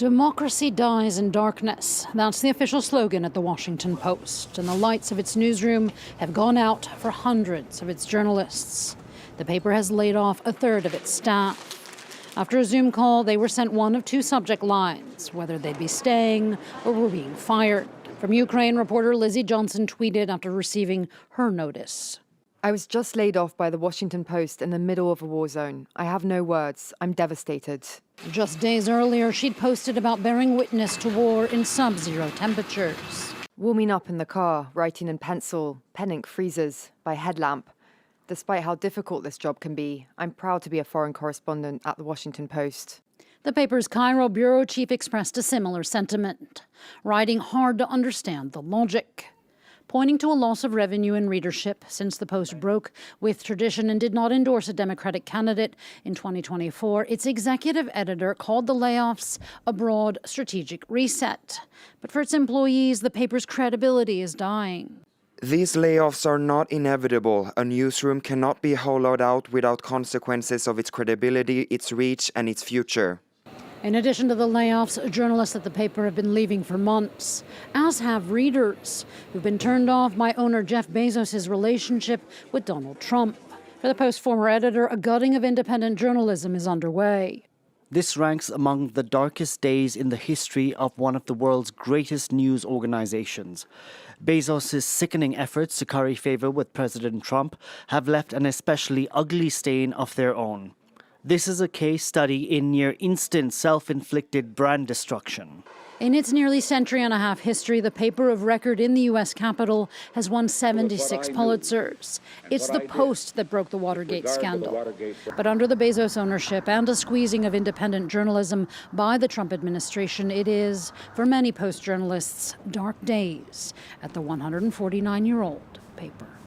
Democracy dies in darkness. That's the official slogan at the Washington Post, and the lights of its newsroom have gone out for hundreds of its journalists. The paper has laid off a third of its staff. After a Zoom call, they were sent one of two subject lines, whether they'd be staying or were being fired. From Ukraine, reporter Lizzie Johnson tweeted after receiving her notice. I was just laid off by the Washington Post in the middle of a war zone. I have no words. I'm devastated. Just days earlier, she'd posted about bearing witness to war in sub-zero temperatures. Warming up in the car, writing in pencil, pen ink freezes, by headlamp. Despite how difficult this job can be, I'm proud to be a foreign correspondent at the Washington Post. The paper's Cairo bureau chief expressed a similar sentiment, writing hard to understand the logic, pointing to a loss of revenue and readership since the Post broke with tradition and did not endorse a Democratic candidate in 2024. Its executive editor called the layoffs a broad strategic reset. But for its employees, the paper's credibility is dying. These layoffs are not inevitable. A newsroom cannot be hollowed out without consequences of its credibility, its reach, and its future. In addition to the layoffs, journalists at the paper have been leaving for months, as have readers who've been turned off by owner Jeff Bezos' relationship with Donald Trump. For the Post's former editor, a gutting of independent journalism is underway. This ranks among the darkest days in the history of one of the world's greatest news organizations. Bezos' sickening efforts to curry favor with President Trump have left an especially ugly stain of their own. This is a case study in near-instant self-inflicted brand destruction. In its nearly century-and-a-half history, the paper of record in the U.S. Capitol has won 76 Pulitzers. It's the Post that broke the Watergate scandal. But under the Bezos ownership and a squeezing of independent journalism by the Trump administration, it is, for many Post journalists, dark days at the 149-year-old paper.